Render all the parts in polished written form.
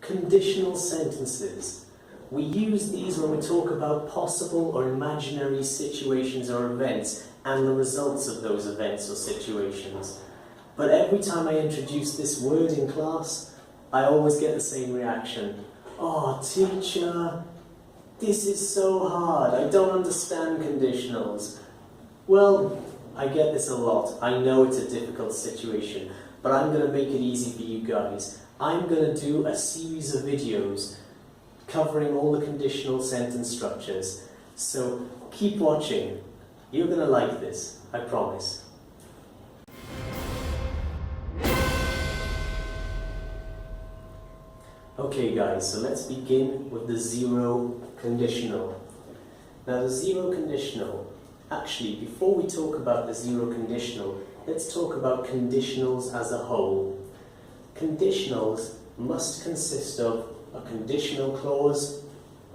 conditional sentences. We use these when we talk about possible or imaginary situations or events and the results of those events or situations. But every time I introduce this word in class, I always get the same reaction. Oh, teacher, this is so hard. I don't understand conditionals. Well, I get this a lot. I know it's a difficult situation, but I'm going to make it easy for you guys. I'm going to do a series of videos covering all the conditional sentence structures. So keep watching. You're going to like this, I promise. Okay guys, so let's begin with the zero conditional. Now the zero conditional, actually before we talk about the zero conditional, let's talk about conditionals as a whole. Conditionals must consist of a conditional clause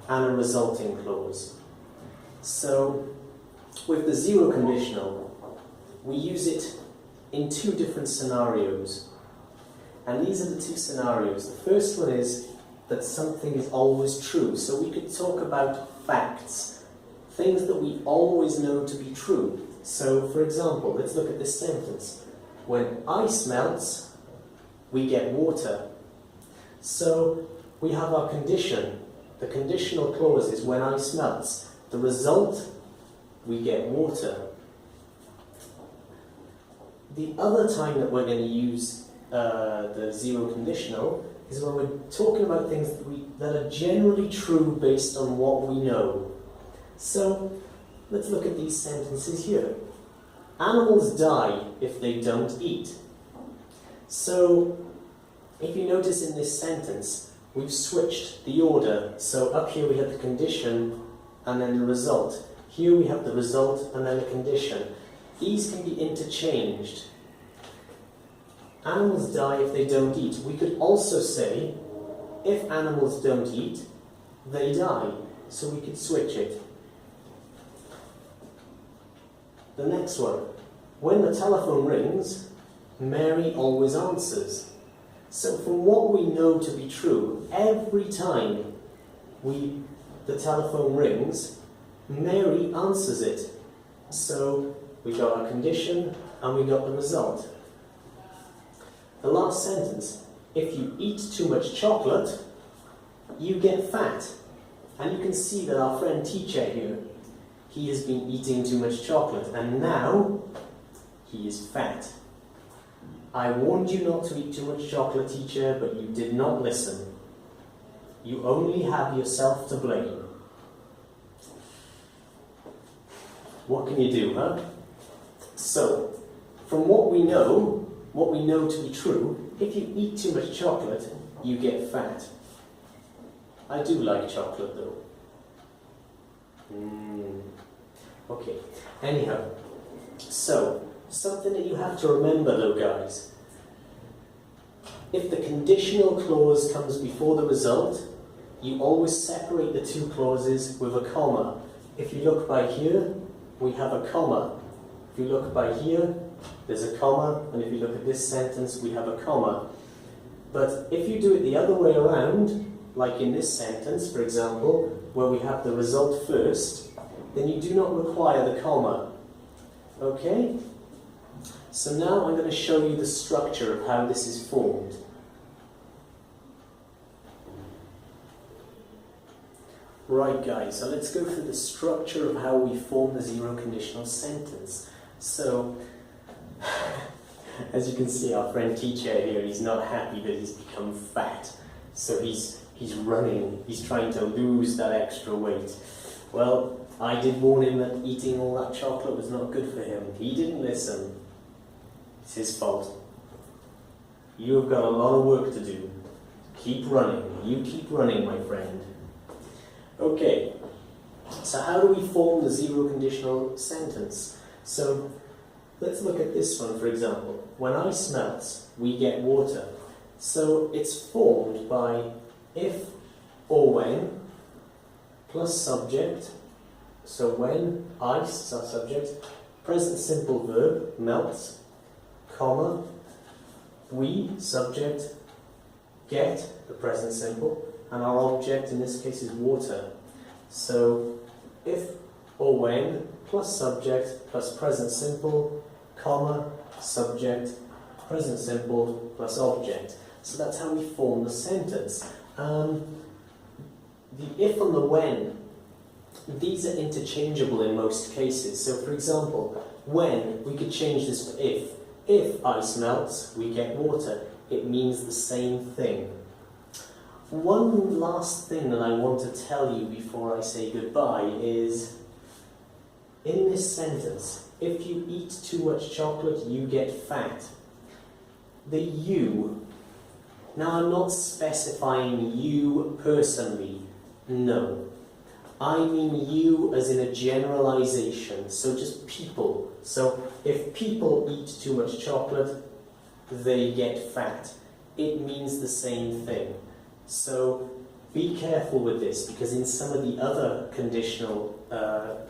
and a resulting clause. So with the zero conditional, we use it in two different scenarios. And these are the two scenarios. The first one is that something is always true. So we could talk about facts, things that we always know to be true. So for example, let's look at this sentence. When ice melts, we get water. So we have our condition. The conditional clause is when ice melts. The result, we get water. The other time that we're going to use the zero conditional is when we're talking about things that are generally true based on what we know. So let's look at these sentences here. Animals die if they don't eat. So if you notice in this sentence, we've switched the order. So up here we have the condition and then the result. Here we have the result and then the condition. These can be interchanged. Animals die if they don't eat. We could also say, if animals don't eat, they die. So we could switch it. The next one. When the telephone rings, Mary always answers. So from what we know to be true, every time the telephone rings, Mary answers it. So we got our condition and we got the result. The last sentence, if you eat too much chocolate, you get fat. And you can see that our friend teacher here, he has been eating too much chocolate and now he is fat. I warned you not to eat too much chocolate, teacher, but you did not listen. You only have yourself to blame. What can you do, huh? So, from what we know to be true, if you eat too much chocolate, you get fat. I do like chocolate though. Okay, anyhow, so something that you have to remember though, guys. If the conditional clause comes before the result, you always separate the two clauses with a comma. If you look by here, we have a comma. If you look by here, there's a comma, and if you look at this sentence, we have a comma. But if you do it the other way around, like in this sentence, for example, where we have the result first, then you do not require the comma. Okay? So now I'm going to show you the structure of how this is formed. Right guys, so let's go through the structure of how we form the zero conditional sentence. So, as you can see, our friend teacher here, he's not happy that he's become fat. So he's running, he's trying to lose that extra weight. Well, I did warn him that eating all that chocolate was not good for him. He didn't listen. It's his fault. You have got a lot of work to do. Keep running. You keep running, my friend. Okay, so how do we form the zero conditional sentence? So let's look at this one, for example. When ice melts, we get water. So it's formed by if or when plus subject. So when, ice is our subject, present simple verb, melts, comma, we, subject, get, the present simple, and our object in this case is water. So if or when plus subject plus present simple, comma, subject, present simple plus object. So that's how we form the sentence. The if and the when, these are interchangeable in most cases. So for example, when, we could change this for if. If ice melts, we get water. It means the same thing. One last thing that I want to tell you before I say goodbye is, in this sentence, if you eat too much chocolate, you get fat. The you, now I'm not specifying you personally, no. I mean you as in a generalization, so just people. So if people eat too much chocolate, they get fat. It means the same thing. So be careful with this, because in some of the other conditional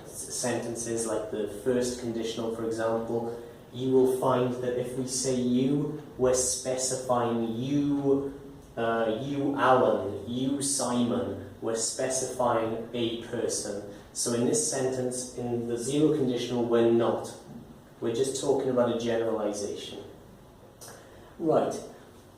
sentences, like the first conditional, for example, you will find that if we say you, we're specifying you, you Alan, you Simon, we're specifying a person. So in this sentence, in the zero conditional, we're not. We're just talking about a generalization. Right,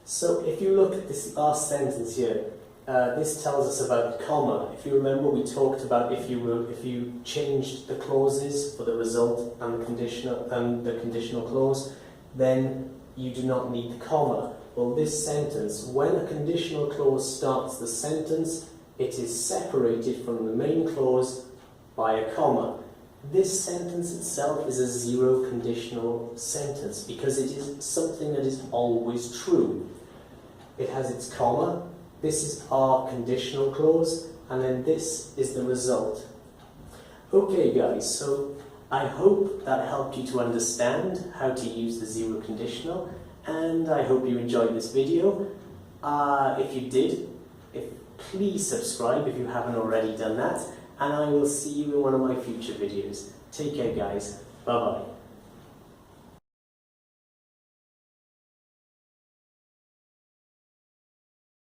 so if you look at this last sentence here, this tells us about comma. If you remember, we talked about if you changed the clauses for the result and the conditional clause, then you do not need the comma. Well, this sentence, when a conditional clause starts the sentence, it is separated from the main clause by a comma. This sentence itself is a zero conditional sentence because it is something that is always true. It has its comma, this is our conditional clause, and then this is the result. Okay guys, so I hope that helped you to understand how to use the zero conditional, and I hope you enjoyed this video. If you did, please subscribe if you haven't already done that, and I will see you in one of my future videos. Take care guys, bye bye.